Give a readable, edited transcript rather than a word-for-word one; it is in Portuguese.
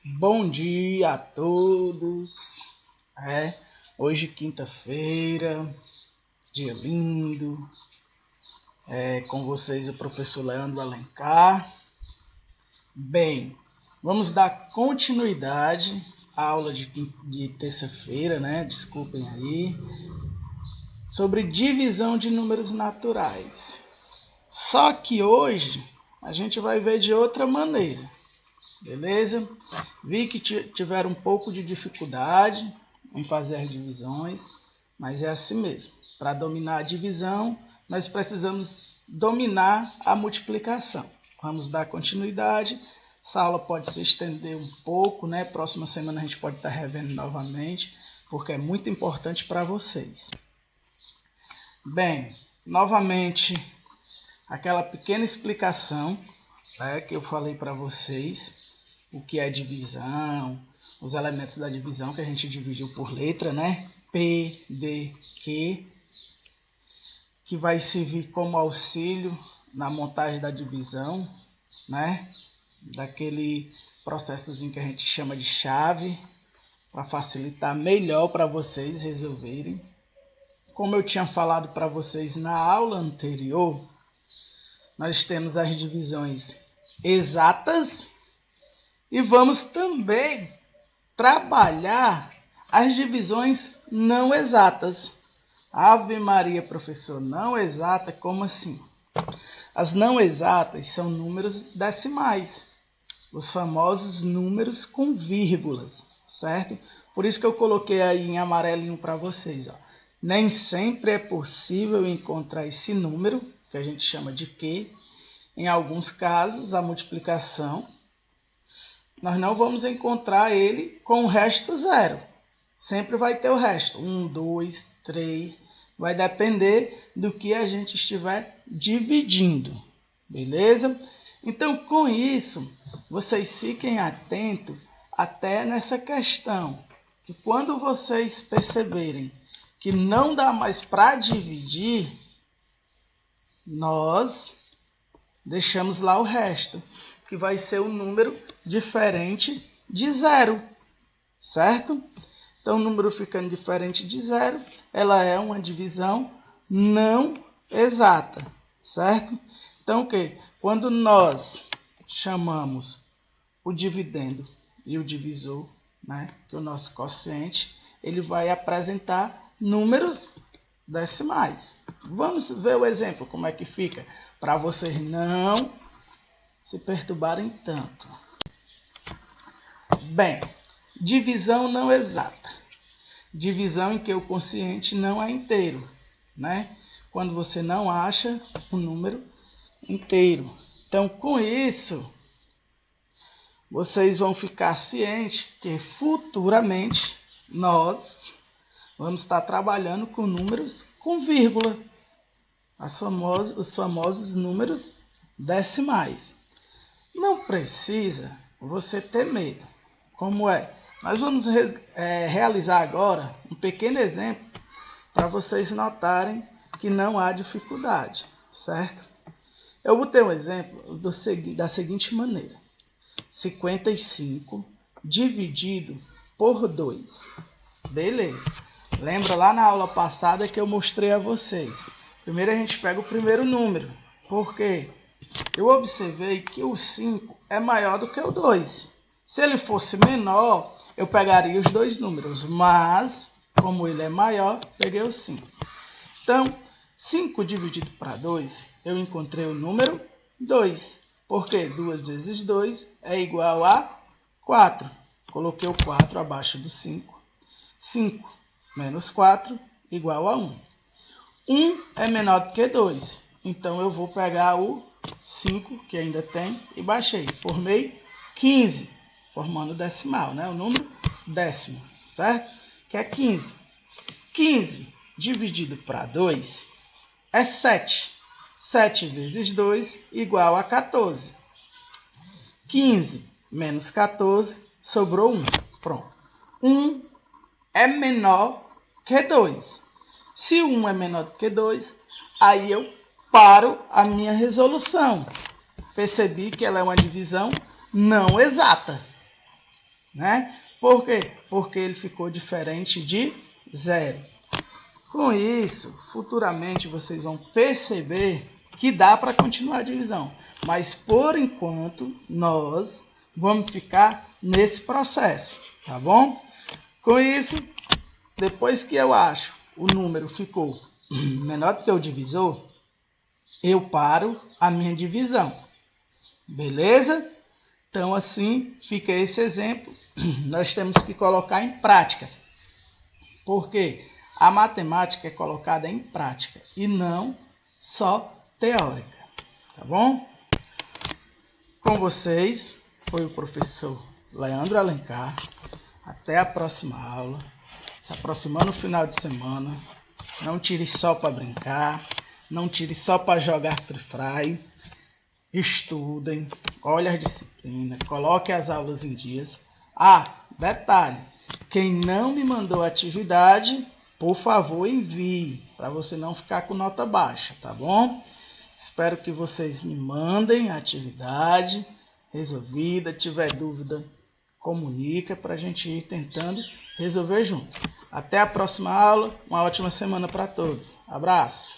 Bom dia a todos. Hoje quinta-feira, dia lindo. Com vocês o professor Leandro Alencar. Bem, vamos dar continuidade à aula de terça-feira, né? Desculpem aí. Sobre divisão de números naturais. Só que hoje a gente vai ver de outra maneira. Beleza? Vi que tiveram um pouco de dificuldade em fazer as divisões, mas é assim mesmo. Para dominar a divisão, nós precisamos dominar a multiplicação. Vamos dar continuidade. Essa aula pode se estender um pouco, né? Próxima semana a gente pode estar revendo novamente, porque é muito importante para vocês. Bem, novamente, aquela pequena explicação, né, que eu falei para vocês. O que é divisão, os elementos da divisão que a gente dividiu por letra, né? P, D, Q, que vai servir como auxílio na montagem da divisão, né? Daquele processozinho que a gente chama de chave, para facilitar melhor para vocês resolverem. Como eu tinha falado para vocês na aula anterior, nós temos as divisões exatas e vamos também trabalhar as divisões não exatas. Ave Maria, professor, não exata, como assim? As não exatas são números decimais, os famosos números com vírgulas, certo? Por isso que eu coloquei aí em amarelinho para vocês. Ó. Nem sempre é possível encontrar esse número, que a gente chama de Q. Em alguns casos, a multiplicação, nós não vamos encontrar ele com o resto zero. Sempre vai ter o resto. 1, 2, 3. Vai depender do que a gente estiver dividindo. Beleza? Então, com isso, vocês fiquem atentos até nessa questão. Que quando vocês perceberem que não dá mais para dividir, nós deixamos lá o resto, que vai ser um número diferente de zero, certo? Então, o número ficando diferente de zero, ela é uma divisão não exata, certo? Então, o quê? Quando nós chamamos o dividendo e o divisor, né, que é o nosso quociente, ele vai apresentar números decimais. Vamos ver o exemplo, como é que fica, para vocês não se perturbarem tanto. Bem, divisão não exata. Divisão em que o quociente não é inteiro, né? Quando você não acha o número inteiro. Então, com isso, vocês vão ficar cientes que futuramente nós vamos estar trabalhando com números com vírgula, os famosos números decimais. Não precisa você ter medo. Como é? Nós vamos realizar agora um pequeno exemplo para vocês notarem que não há dificuldade, certo? Eu botei um exemplo da seguinte maneira. 55 dividido por 2. Beleza. Lembra lá na aula passada que eu mostrei a vocês. Primeiro a gente pega o primeiro número. Por quê? Eu observei que o 5 é maior do que o 2. Se ele fosse menor, eu pegaria os dois números. Mas, como ele é maior, peguei o 5. Então, 5 dividido para 2, eu encontrei o número 2. Porque 2 vezes 2 é igual a 4. Coloquei o 4 abaixo do 5. 5 menos 4 igual a 1. 1 é menor do que 2. Então, eu vou pegar o 5, que ainda tem, e baixei. Formei 15, formando decimal, né? O número décimo, certo? Que é 15. 15 dividido para 2 é 7. 7 vezes 2 igual a 14. 15 menos 14, sobrou 1. Pronto. 1 é menor que 2. Se 1 é menor do que 2, aí eu paro a minha resolução. Percebi que ela é uma divisão não exata. né? Por quê? Porque ele ficou diferente de zero. Com isso, futuramente vocês vão perceber que dá para continuar a divisão. Mas, por enquanto, nós vamos ficar nesse processo, tá bom? Com isso, depois que eu acho o número ficou menor do que o divisor, eu paro a minha divisão. Beleza? Então, assim, fica esse exemplo. Nós temos que colocar em prática. Por quê? A matemática é colocada em prática e não só teórica, tá bom? Com vocês foi o professor Leandro Alencar. Até a próxima aula. Se aproximando o final de semana. Não tire só para brincar. Não tire só para jogar Free Fire. Estudem. Olhe as disciplinas. Coloque as aulas em dias. Ah, detalhe. Quem não me mandou atividade, por favor, envie, para você não ficar com nota baixa, tá bom? Espero que vocês me mandem a atividade resolvida. Tiver dúvida, comunica para a gente ir tentando resolver junto. Até a próxima aula. Uma ótima semana para todos. Abraço.